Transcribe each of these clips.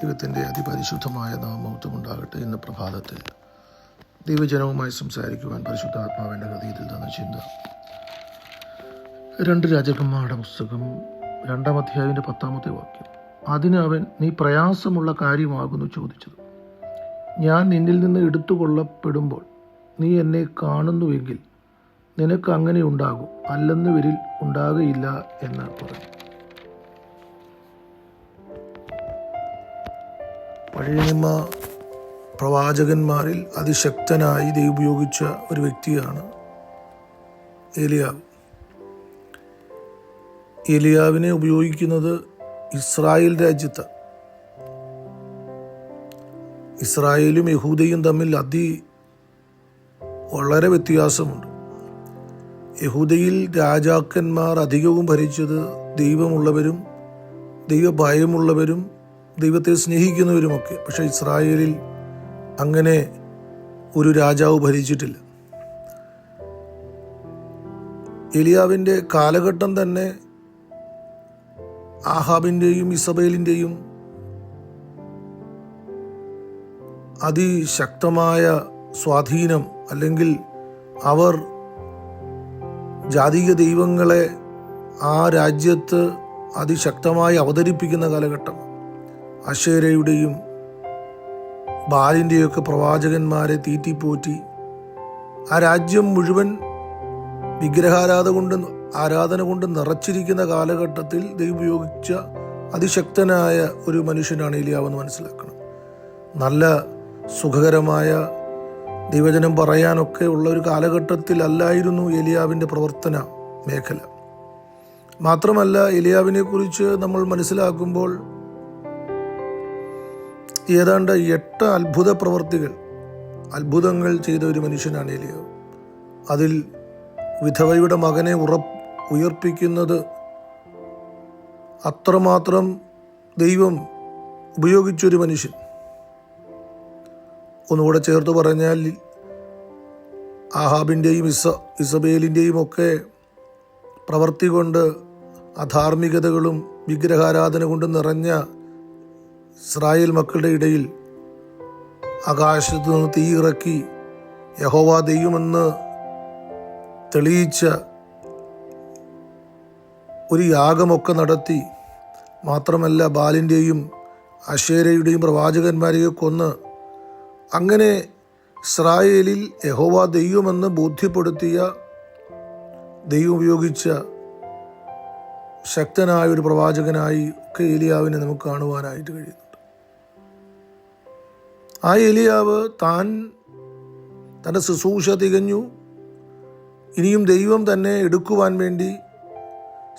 ദൈവത്തിൻ്റെ അതിപരിശുദ്ധമായ നാമമഹത്വം ഉണ്ടാകട്ടെ. ഇന്ന് പ്രഭാതത്തിൽ ദൈവജനവുമായി സംസാരിക്കുവാൻ പരിശുദ്ധാത്മാവിൻ്റെ ഹൃദയത്തിൽ തന്ന ചിന്ത 2 രാജാക്കന്മാരുടെ പുസ്തകം 2-ാം അധ്യായത്തിൻ്റെ 10-ാമത്തെ വാക്യം. അതിന് അവൻ, നീ പ്രയാസമുള്ള കാര്യമാകുന്നു ചോദിച്ചത്. ഞാൻ നിന്നിൽ നിന്ന് എടുത്തുകൊള്ളപ്പെടുമ്പോൾ നീ എന്നെ കാണുന്നുവെങ്കിൽ നിനക്ക് അങ്ങനെ ഉണ്ടാകും, അല്ലെന്ന് വരിൽ ഉണ്ടാകുകയില്ല എന്ന് പറഞ്ഞു. പഴയ നിയമ പ്രവാചകന്മാരിൽ അതിശക്തനായി ദൈവം ഉപയോഗിച്ച ഒരു വ്യക്തിയാണ് ഏലിയാവ്. ഏലിയാവിനെ ഉപയോഗിക്കുന്നത് ഇസ്രായേൽ രാജ്യത്ത്. ഇസ്രായേലും യഹൂദയും തമ്മിൽ വളരെ വ്യത്യാസമുണ്ട്. യഹൂദയിൽ രാജാക്കന്മാർ അധികവും ഭരിച്ചത് ദൈവമുള്ളവരും ദൈവഭയമുള്ളവരും ദൈവത്തെ സ്നേഹിക്കുന്നവരുമൊക്കെ. പക്ഷേ ഇസ്രായേലിൽ അങ്ങനെ ഒരു രാജാവ് ഭരിച്ചിട്ടില്ല. ഏലിയാവിൻ്റെ കാലഘട്ടം തന്നെ ആഹാബിൻ്റെയും ഇസബേലിൻ്റെയും അതിശക്തമായ സ്വാധീനം, അല്ലെങ്കിൽ അവർ ജാതീയ ദൈവങ്ങളെ ആ രാജ്യത്ത് അതിശക്തമായി അവതരിപ്പിക്കുന്ന കാലഘട്ടം. അശേരയുടെയും ബാലിൻ്റെയൊക്കെ പ്രവാചകന്മാരെ തീറ്റിപ്പോറ്റി ആ രാജ്യം മുഴുവൻ ആരാധന കൊണ്ട് നിറച്ചിരിക്കുന്ന കാലഘട്ടത്തിൽ ദൈവം ഉപയോഗിച്ച അതിശക്തനായ ഒരു മനുഷ്യനാണ് ഏലിയാവെന്ന് മനസ്സിലാക്കണം. നല്ല സുഖകരമായ ദൈവജനം പറയാനൊക്കെ ഉള്ള ഒരു കാലഘട്ടത്തിലല്ലായിരുന്നു ഏലിയാവിൻ്റെ പ്രവർത്തന മേഖല. മാത്രമല്ല, ഏലിയാവിനെ കുറിച്ച് നമ്മൾ മനസ്സിലാക്കുമ്പോൾ ഏതാണ്ട് 8 അത്ഭുതങ്ങൾ ചെയ്ത ഒരു മനുഷ്യനാണ് ഏലിയാവ്. അതിൽ വിധവയുടെ മകനെ ഉയർപ്പിക്കുന്നത് അത്രമാത്രം ദൈവം ഉപയോഗിച്ചൊരു മനുഷ്യൻ. ഒന്നുകൂടെ ചേർത്ത് പറഞ്ഞാൽ, ആഹാബിൻ്റെയും ഇസബേലിൻ്റെയും ഒക്കെ പ്രവൃത്തി കൊണ്ട്, അധാർമികതകളും വിഗ്രഹാരാധന കൊണ്ട് നിറഞ്ഞ ഇസ്രായേൽ മക്കളുടെ ഇടയിൽ ആകാശത്തു നിന്ന് തീ ഇറക്കി യഹോവ ദൈവമെന്ന് തെളിയിച്ച ഒരു യാഗമൊക്കെ നടത്തി, മാത്രമല്ല ബാലിൻ്റെയും അശേരയുടെയും പ്രവാചകന്മാരെയും കൊന്ന് അങ്ങനെ ഇസ്രായേലിൽ യഹോവ ദൈവമെന്ന് ബോധ്യപ്പെടുത്തിയ, ദൈവം ഉപയോഗിച്ച ശക്തനായ ഒരു പ്രവാചകനായി ഒക്കെ ഏലിയാവിനെ നമുക്ക് കാണുവാനായിട്ട് കഴിയുന്നുണ്ട്. ആ ഏലിയാവ് തൻ്റെ ശുശ്രൂഷ തികഞ്ഞു, ഇനിയും ദൈവം തന്നെ എടുക്കുവാൻ വേണ്ടി,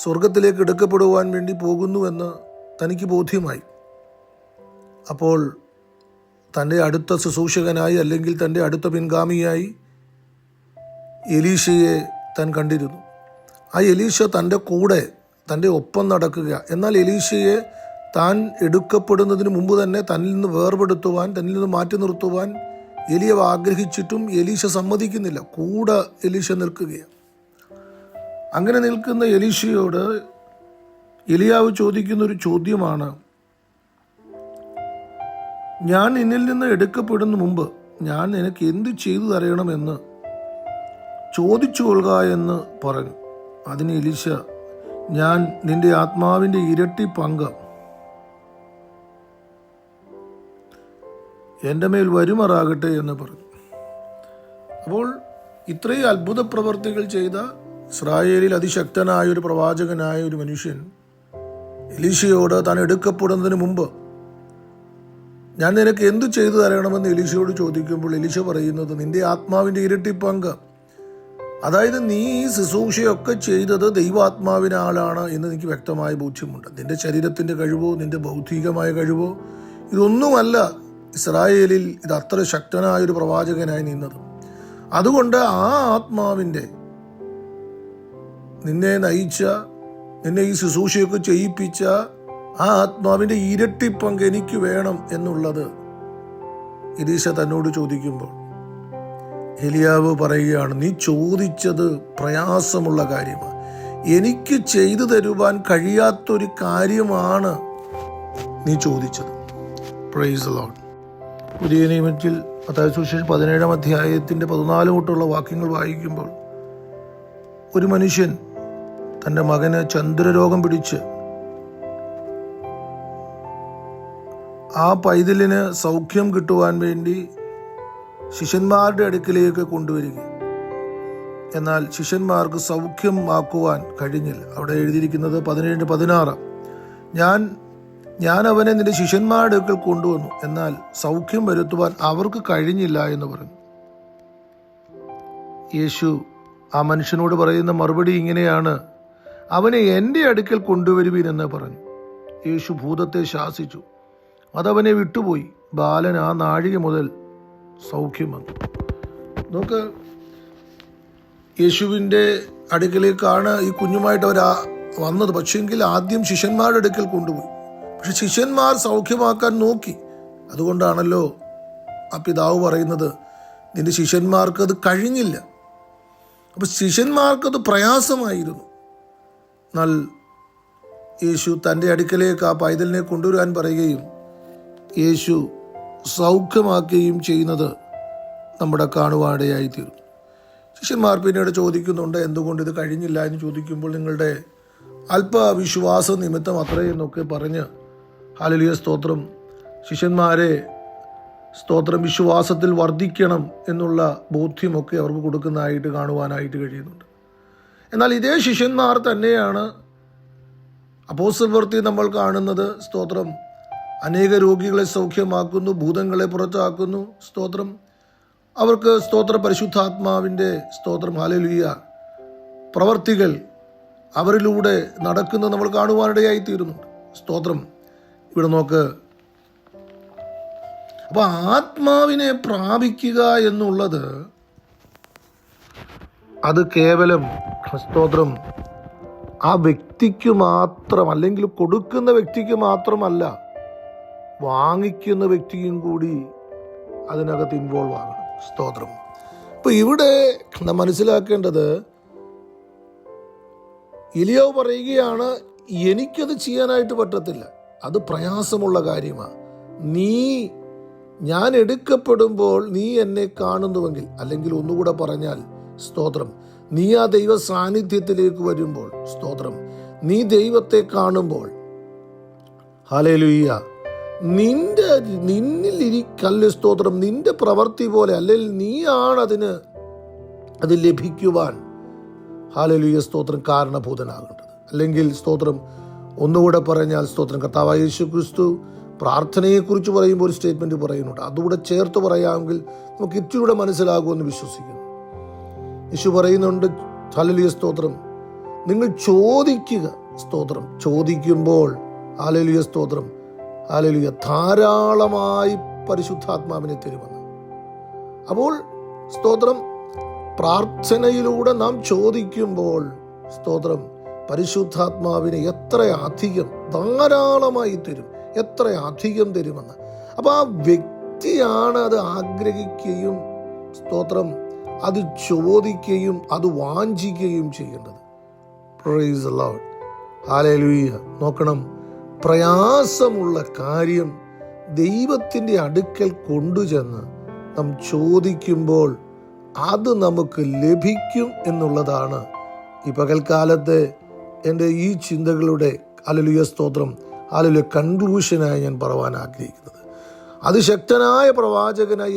സ്വർഗത്തിലേക്ക് എടുക്കപ്പെടുവാൻ വേണ്ടി പോകുന്നുവെന്ന് തനിക്ക് ബോധ്യമായി. അപ്പോൾ തൻ്റെ അടുത്ത ശുശ്രൂഷകനായി, അല്ലെങ്കിൽ തൻ്റെ അടുത്ത പിൻഗാമിയായി എലീശയെ താൻ കണ്ടിരുന്നു. ആ എലീശ തൻ്റെ ഒപ്പം നടക്കുക. എന്നാൽ എലീശയെ താൻ എടുക്കപ്പെടുന്നതിന് മുമ്പ് തന്നെ തന്നിൽ നിന്ന് വേർപെടുത്തുവാൻ, തന്നിൽ നിന്ന് മാറ്റി നിർത്തുവാൻ ഏലിയാവ് ആഗ്രഹിച്ചിട്ടും എലീശ സമ്മതിക്കുന്നില്ല. കൂടെ എലീശ നിൽക്കുകയാണ്. അങ്ങനെ നിൽക്കുന്ന എലീശയോട് ഏലിയാവ് ചോദിക്കുന്നൊരു ചോദ്യമാണ്, ഞാൻ നിന്നിൽ നിന്ന് എടുക്കപ്പെടുന്ന മുമ്പ് ഞാൻ നിനക്ക് എന്ത് ചെയ്തു തരണമെന്ന് ചോദിച്ചു കൊള്ളുക എന്ന് പറഞ്ഞു. അതിന് എലീശ, ഞാൻ നിന്റെ ആത്മാവിൻ്റെ ഇരട്ടി പങ്ക് എൻ്റെ മേൽ വരുമാറാകട്ടെ എന്ന് പറഞ്ഞു. അപ്പോൾ ഇത്രയും അത്ഭുത പ്രവർത്തികൾ ചെയ്ത ഇസ്രായേലിൽ അതിശക്തനായ ഒരു പ്രവാചകനായ ഒരു മനുഷ്യൻ എലീശയോട് താൻ എടുക്കപ്പെടുന്നതിന് മുമ്പ് ഞാൻ നിനക്ക് എന്തു ചെയ്തു തരണമെന്ന് എലീശയോട് ചോദിക്കുമ്പോൾ എലീശ പറയുന്നത്, നിന്റെ ആത്മാവിൻ്റെ ഇരട്ടി പങ്ക്. അതായത് നീ ഈ ശുശ്രൂഷയൊക്കെ ചെയ്തത് ദൈവാത്മാവിനാലാണ് എന്ന് എനിക്ക് വ്യക്തമായ ബോധ്യമുണ്ട്. നിന്റെ ശരീരത്തിൻ്റെ കഴിവോ നിന്റെ ബൗദ്ധികമായ കഴിവോ ഇതൊന്നുമല്ല ഇസ്രായേലിൽ ഇത് അത്ര ശക്തനായൊരു പ്രവാചകനായി നിന്നത്. അതുകൊണ്ട് ആ ആത്മാവിൻ്റെ, നിന്നെ നയിച്ച, നിന്നെ ഈ ശുശ്രൂഷയൊക്കെ ചെയ്യിപ്പിച്ച ആ ആത്മാവിൻ്റെ ഇരട്ടി പങ്ക് എനിക്ക് വേണം എന്നുള്ളത് എലീശ തന്നോട് ചോദിക്കുമ്പോൾ ഏലിയാവ് പറയുകയാണ്, നീ ചോദിച്ചത് പ്രയാസമുള്ള കാര്യമാണ്, എനിക്ക് ചെയ്തു തരുവാൻ കഴിയാത്തൊരു കാര്യമാണ് നീ ചോദിച്ചത്. Price the Lord. പുതിയ നിയമത്തിൽ മത്തായി സുവിശേഷം 17-ാം അധ്യായത്തിൻ്റെ 14 തൊട്ടുള്ള വാക്യങ്ങൾ വായിക്കുമ്പോൾ ഒരു മനുഷ്യൻ തൻ്റെ മകന് ചന്ദ്രരോഗം പിടിച്ച് ആ പൈതലിന് സൗഖ്യം കിട്ടുവാൻ വേണ്ടി ശിഷ്യന്മാരുടെ അടുക്കിലേക്ക് കൊണ്ടുവരിക. എന്നാൽ ശിഷ്യന്മാർക്ക് സൗഖ്യമാക്കുവാൻ കഴിഞ്ഞില്ല. അവിടെ എഴുതിയിരിക്കുന്നത് 17-16. ഞാൻ അവനെ നിന്റെ ശിഷ്യന്മാരുടെ അടുക്കൽ കൊണ്ടുവന്നു, എന്നാൽ സൗഖ്യം വരുത്തുവാൻ അവർക്ക് കഴിഞ്ഞില്ല എന്ന് പറഞ്ഞു. യേശു ആ മനുഷ്യനോട് പറയുന്ന മറുപടി ഇങ്ങനെയാണ്: അവനെ എൻ്റെ അടുക്കൽ കൊണ്ടുവരുവീൻ എന്ന് പറഞ്ഞു. യേശു ഭൂതത്തെ ശാസിച്ചു, അതവനെ വിട്ടുപോയി. ബാലൻ ആ നാഴിക മുതൽ സൗഖ്യം വന്നു. നമുക്ക് യേശുവിൻ്റെ അടുക്കലേക്കാണ് ഈ കുഞ്ഞുമായിട്ട് അവർ വന്നത്. പക്ഷേങ്കിൽ ആദ്യം ശിഷ്യന്മാരുടെ അടുക്കൽ കൊണ്ടുപോയി. പക്ഷെ ശിഷ്യന്മാർ സൗഖ്യമാക്കാൻ നോക്കി. അതുകൊണ്ടാണല്ലോ ആ പിതാവ് പറയുന്നത്, നിന്റെ ശിഷ്യന്മാർക്ക് അത് കഴിഞ്ഞില്ല. അപ്പം ശിഷ്യന്മാർക്കത് പ്രയാസമായിരുന്നു. എന്നാൽ യേശു തൻ്റെ അടുക്കലേക്ക് ആ പൈതലിനെ കൊണ്ടുവരാൻ പറയുകയും യേശു സൗഖ്യമാക്കുകയും ചെയ്യുന്നത് നമ്മുടെ കാണുവാനിടയായിത്തീർന്നു. ശിഷ്യന്മാർ പിന്നീട് ചോദിക്കുന്നുണ്ട്, എന്തുകൊണ്ട് ഇത് കഴിഞ്ഞില്ല എന്ന് ചോദിക്കുമ്പോൾ, നിങ്ങളുടെ അല്പവിശ്വാസ നിമിത്തം അത്രയെന്നൊക്കെ പറഞ്ഞ് ഹല്ലേലൂയ സ്തോത്രം, ശിഷ്യന്മാരെ സ്തോത്രം വിശ്വാസത്തിൽ വർദ്ധിക്കണം എന്നുള്ള ബോധ്യമൊക്കെ അവർക്ക് കൊടുക്കുന്നതായിട്ട് കാണുവാനായിട്ട് കഴിയുന്നുണ്ട്. എന്നാൽ ഇതേ ശിഷ്യന്മാർ തന്നെയാണ് അപ്പോസ്തല പ്രവൃത്തി നമ്മൾ കാണുന്നത്. സ്തോത്രം, അനേക രോഗികളെ സൗഖ്യമാക്കുന്നു, ഭൂതങ്ങളെ പുറത്താക്കുന്നു. സ്തോത്രം, അവർക്ക് സ്തോത്ര പരിശുദ്ധാത്മാവിൻ്റെ സ്തോത്രം ഹല്ലേലൂയ പ്രവർത്തികൾ അവരിലൂടെ നടക്കുന്നത് നമ്മൾ കാണുവാനിടയായി തീരുന്നുണ്ട്. സ്തോത്രം, ഇവിടെ നോക്ക്. അപ്പോൾ ആത്മാവിനെ പ്രാപിക്കുക എന്നുള്ളത് അത് കേവലം സ്തോത്രം ആ വ്യക്തിക്ക് മാത്രം, അല്ലെങ്കിൽ കൊടുക്കുന്ന വ്യക്തിക്ക് മാത്രമല്ല, വാങ്ങിക്കുന്ന വ്യക്തിയും കൂടി അതിനകത്ത് ഇൻവോൾവ് ആകണം. സ്തോത്രം. അപ്പോൾ ഇവിടെ നാം മനസ്സിലാക്കേണ്ടത്, എലിയാവ് പറയുകയാണ്, എനിക്കത് ചെയ്യാനായിട്ട് പറ്റത്തില്ല, അത് പ്രയാസമുള്ള കാര്യമാണ്. ഞാൻ എടുക്കപ്പെടുമ്പോൾ നീ എന്നെ കാണുന്നുവെങ്കിൽ, അല്ലെങ്കിൽ ഒന്നുകൂടെ പറഞ്ഞാൽ സ്തോത്രം, നീ ആ ദൈവ സാന്നിധ്യത്തിലേക്ക് വരുമ്പോൾ, സ്തോത്രം, നീ ദൈവത്തെ കാണുമ്പോൾ, ഹല്ലേലൂയ, നിന്നിൽ ഇരിക്കല്ല് സ്തോത്രം, നിന്റെ പ്രവൃത്തി പോലെ, അല്ലെങ്കിൽ നീയാണ് അത് ലഭിക്കുവാൻ ഹല്ലേലൂയ സ്തോത്രം കാരണഭൂതനാകേണ്ടത്. അല്ലെങ്കിൽ സ്തോത്രം, ഒന്നുകൂടെ പറഞ്ഞാൽ സ്തോത്രം, കർത്താവായ യേശു ക്രിസ്തു പ്രാർത്ഥനയെക്കുറിച്ച് പറയുമ്പോൾ ഒരു സ്റ്റേറ്റ്മെൻറ്റ് പറയുന്നുണ്ട്. അതുകൂടെ ചേർത്ത് പറയാമെങ്കിൽ നമുക്ക് ഇത്തിരിയൂടെ മനസ്സിലാകുമെന്ന് വിശ്വസിക്കുന്നു. യേശു പറയുന്നുണ്ട്, ഹല്ലേലൂയ സ്തോത്രം, നിങ്ങൾ ചോദിക്കുക, സ്തോത്രം, ചോദിക്കുമ്പോൾ ഹല്ലേലൂയ സ്തോത്രം, ഹല്ലേലൂയ ധാരാളമായി പരിശുദ്ധാത്മാവിനെ തരുമെന്ന്. അപ്പോൾ സ്തോത്രം, പ്രാർത്ഥനയിലൂടെ നാം ചോദിക്കുമ്പോൾ സ്തോത്രം, പരിശുദ്ധാത്മാവിനെ എത്രയധികം ധാരാളമായി തരും, എത്രയധികം തരുമെന്ന്. അപ്പോൾ ആ വ്യക്തിയാണ് അത് ആഗ്രഹിക്കുകയും സ്തോത്രം അത് ചോദിക്കുകയും അത് വാഞ്ചിക്കുകയും ചെയ്യേണ്ടത്. Price the Lord, hallelujah. നോക്കണം, പ്രയാസമുള്ള കാര്യം ദൈവത്തിൻ്റെ അടുക്കൽ കൊണ്ടുചെന്ന് നാം ചോദിക്കുമ്പോൾ അത് നമുക്ക് ലഭിക്കും എന്നുള്ളതാണ് ഈ പകൽക്കാലത്തെ എൻ്റെ ഈ ചിന്തകളുടെ ഹല്ലേലൂയ സ്തോത്രം ഹല്ലേലൂയ കൺക്ലൂഷനായി ഞാൻ പറയാൻ ആഗ്രഹിക്കുന്നത്. അതിശക്തനായ പ്രവാചകനായ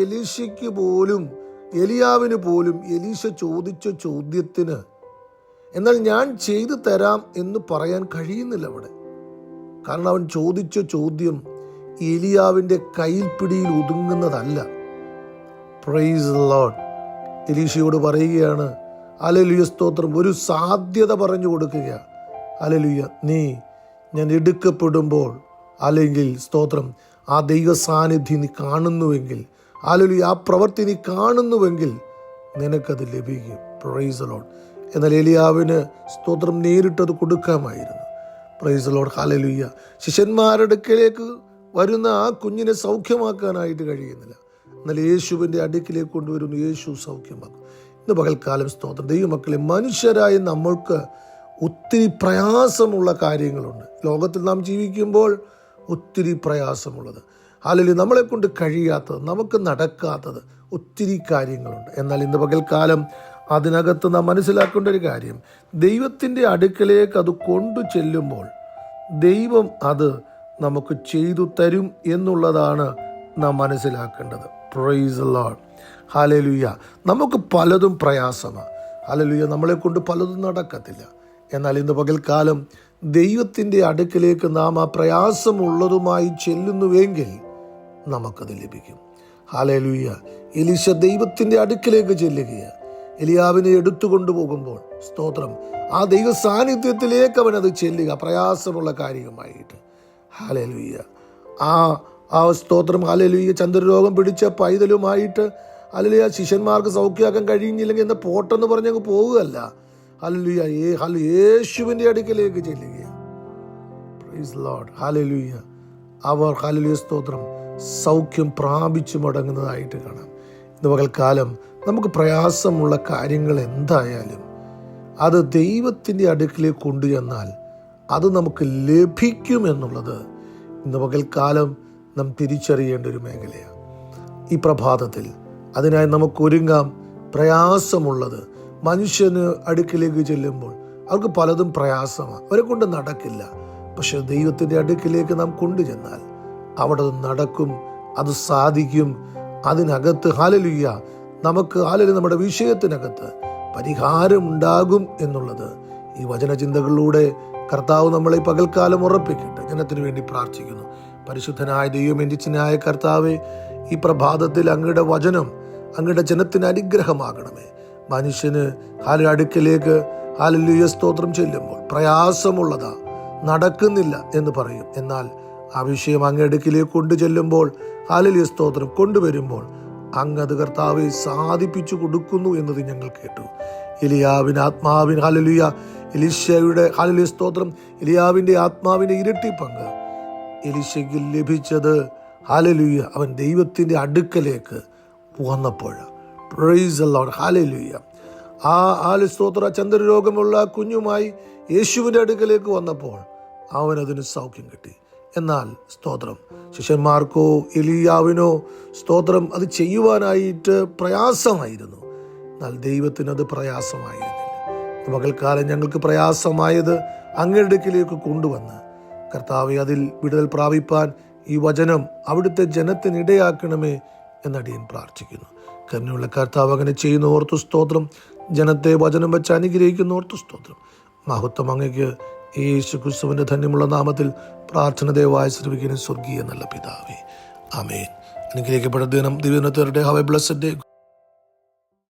എലിയാവിന് പോലും എലീശ ചോദിച്ച ചോദ്യത്തിന് എന്നാൽ ഞാൻ ചെയ്തു തരാം എന്ന് പറയാൻ കഴിയുന്നില്ല അവിടെ. കാരണം അവൻ ചോദിച്ച ചോദ്യം എലിയാവിൻ്റെ കൈപ്പിടിയിൽ ഒതുങ്ങുന്നതല്ല. Praise the Lord. എലീശയോട് പറയുകയാണ്, ഹല്ലേലൂയ സ്തോത്രം, ഒരു സാധ്യത പറഞ്ഞു കൊടുക്കുക. ഹല്ലേലൂയ, ഞാൻ എടുക്കപ്പെടുമ്പോൾ, അല്ലെങ്കിൽ സ്തോത്രം ആ ദൈവ സാന്നിധ്യം നീ കാണുന്നുവെങ്കിൽ, ഹല്ലേലൂയ ആ പ്രവൃത്തി നീ കാണുന്നുവെങ്കിൽ നിനക്കത് ലഭിക്കും. Praise the Lord. എന്നാൽ എലിയാവിന് സ്തോത്രം നേരിട്ടത് കൊടുക്കാമായിരുന്നു. Praise the Lord, hallelujah. ശിഷ്യന്മാരുടെ അടുക്കലേക്ക് വരുന്ന ആ കുഞ്ഞിനെ സൗഖ്യമാക്കാനായിട്ട് കഴിയുന്നില്ല. എന്നാൽ യേശുവിൻ്റെ അടുക്കിലേക്ക് കൊണ്ടുവരുന്നു, യേശു സൗഖ്യമാക്കും. ഇന്ന് പകൽക്കാലം സ്തോത്രം, ദൈവമക്കളെ, മനുഷ്യരായ നമ്മൾക്ക് ഒത്തിരി പ്രയാസമുള്ള കാര്യങ്ങളുണ്ട്. ലോകത്തിൽ നാം ജീവിക്കുമ്പോൾ ഒത്തിരി പ്രയാസമുള്ളത്. ഹല്ലേലൂയ, നമ്മളെ കൊണ്ട് കഴിയാത്തത്, നമുക്ക് നടക്കാത്തത് ഒത്തിരി കാര്യങ്ങളുണ്ട്. എന്നാൽ ഇന്ന് പകൽക്കാലം അതിനകത്ത് നാം മനസ്സിലാക്കേണ്ട ഒരു കാര്യം, ദൈവത്തിൻ്റെ അടുക്കലേക്ക് അത് കൊണ്ടു ചെല്ലുമ്പോൾ ദൈവം അത് നമുക്ക് ചെയ്തു തരും എന്നുള്ളതാണ് നാം മനസ്സിലാക്കേണ്ടത്. Price the Lord. ഹല്ലേലൂയ. നമുക്ക് പലതും പ്രയാസമാണ്. ഹല്ലേലൂയ. നമ്മളെ കൊണ്ട് പലതും നടക്കത്തില്ല. എന്നാൽ ഇന്ന് പകൽക്കാലം ദൈവത്തിൻ്റെ അടുക്കലേക്ക് നാം ആ പ്രയാസമുള്ളതുമായി ചെല്ലുന്നുവെങ്കിൽ നമുക്കത് ലഭിക്കും. ഹല്ലേലൂയ. എലീശ ദൈവത്തിൻ്റെ അടുക്കലേക്ക് ചെല്ലുകയാണ്. എലിയാവിനെ എടുത്തുകൊണ്ടു പോകുമ്പോൾ സ്തോത്രം, ആ ദൈവ സാന്നിധ്യത്തിലേക്ക് അവനത് ചെല്ലുക, പ്രയാസമുള്ള കാര്യമായിട്ട്. ഹല്ലേലൂയ. ആ സ്തോത്രം, ഹല്ലേലൂയ. ചന്ദ്രരോഗം പിടിച്ച പൈതലുമായിട്ട് ഹല്ലേലൂയ ശിഷ്യന്മാർക്ക് സൗഖ്യമാക്കാൻ കഴിയുന്നില്ലെങ്കിൽ എന്ന പോട്ടെന്ന് പറഞ്ഞങ്ങ് പോവുകയല്ല. ഹല്ലേലൂയ. യേശുവിൻ്റെ അടുക്കലേക്ക് ചെല്ലുകയാണ്. Praise Lord. ഹല്ലേലൂയ. അവർ ഹല്ലേലൂയ സ്തോത്രം സൗഖ്യം പ്രാപിച്ചു മടങ്ങുന്നതായിട്ട് കാണാം. ഇന്ന് പകൽക്കാലം നമുക്ക് പ്രയാസമുള്ള കാര്യങ്ങൾ എന്തായാലും അത് ദൈവത്തിൻ്റെ അടുക്കിലേക്ക് കൊണ്ടുചെന്നാൽ അത് നമുക്ക് ലഭിക്കുമെന്നുള്ളത് ഇന്ന് പകൽക്കാലം നാം തിരിച്ചറിയേണ്ട ഒരു മേഖലയാണ്. ഈ പ്രഭാതത്തിൽ അതിനായി നമുക്ക് ഒരുങ്ങാം. പ്രയാസമുള്ളത് മനുഷ്യന് അടുക്കിലേക്ക് ചെല്ലുമ്പോൾ അവർക്ക് പലതും പ്രയാസമാണ്, അവരെ കൊണ്ട് നടക്കില്ല. പക്ഷെ ദൈവത്തിൻ്റെ അടുക്കിലേക്ക് നാം കൊണ്ടുചെന്നാൽ അവിടെ അത് നടക്കും, അത് സാധിക്കും. അതിനകത്ത് ഹല്ലേലൂയ നമുക്ക് ഹല്ലേലൂയ നമ്മുടെ വിഷയത്തിനകത്ത് പരിഹാരമുണ്ടാകും എന്നുള്ളത് ഈ വചനചിന്തകളിലൂടെ കർത്താവ് നമ്മളെ പകൽക്കാലം ഉറപ്പിക്കട്ടെ. ജനത്തിനു വേണ്ടി പ്രാർത്ഥിക്കുന്നു. പരിശുദ്ധനായ ദൈവം, എൻജിച്ചനായ കർത്താവെ, ഈ പ്രഭാതത്തിൽ അങ്ങയുടെ വചനം അങ്ങയുടെ ജനത്തിന് അനുഗ്രഹമാകണമേ. മനുഷ്യന് അടുക്കലേക്ക് ഹല്ലേലൂയ സ്തോത്രം ചെല്ലുമ്പോൾ പ്രയാസമുള്ളതാ, നടക്കുന്നില്ല എന്ന് പറയും. എന്നാൽ ആ വിഷയം അങ്ങയുടെ അടുക്കിലേക്ക് കൊണ്ടു ചെല്ലുമ്പോൾ ഹല്ലേലൂയ സ്തോത്രം കൊണ്ടുവരുമ്പോൾ അങ്ങത് കർത്താവെ സാധിപ്പിച്ചു കൊടുക്കുന്നു എന്നത് ഞങ്ങൾ കേട്ടു. എലിയാവിന് ആത്മാവിന് ഹല്ലേലൂയ, എലീശയുടെ ഹല്ലേലൂയ സ്തോത്രം, എലിയാവിൻ്റെ ആത്മാവിൻ്റെ ഇരട്ടി പങ്ക് എലീശയ്ക്ക് ലഭിച്ചത് ഹല്ലേലൂയ അവൻ ദൈവത്തിൻ്റെ അടുക്കലേക്ക് വന്നപ്പോഴാണ്. Price the Lord. ഹല്ലേലൂയ. സ്തോത്ര ചന്ദ്രരോഗമുള്ള കുഞ്ഞുമായി യേശുവിൻ്റെ അടുക്കലേക്ക് വന്നപ്പോൾ അവനതിന് സൗഖ്യം കിട്ടി. എന്നാൽ സ്തോത്രം ശിഷ്യന്മാർക്കോ എലിയാവിനോ സ്തോത്രം അത് ചെയ്യുവാനായിട്ട് പ്രയാസമായിരുന്നു. എന്നാൽ ദൈവത്തിനത് പ്രയാസമായിരുന്നില്ല. പകൽക്കാലം ഞങ്ങൾക്ക് പ്രയാസമായത് അങ്ങയുടെ അടുക്കിലേക്ക് കൊണ്ടുവന്ന് കർത്താവെ അതിൽ വിടുതൽ പ്രാപിപ്പാൻ ഈ വചനം അവിടുത്തെ ജനത്തിനിടയാക്കണമേ എന്നടിയൻ പ്രാർത്ഥിക്കുന്നു. കരുണയുള്ള കർത്താവ് അങ്ങനെ ചെയ്യുന്ന ഓർത്തു സ്തോത്രം. ജനത്തെ വചനം വെച്ച് അനുഗ്രഹിക്കുന്ന ഓർത്തു സ്തോത്രം. മഹത്വം അങ്ങയ്ക്ക് യേശു ക്രിസ്തുവിൻ്റെ ധന്യമുള്ള നാമത്തിൽ പ്രാർത്ഥന ദയവായി ശ്രമിക്കുന്ന സ്വർഗീയ നല്ല പിതാവേ, ആമേൻ. അനുഗ്രഹിക്കപ്പെട്ട ദിനം ദിവനത്തെ ഹാവ് എ ബ്ലെസ്ഡ് ഡേ.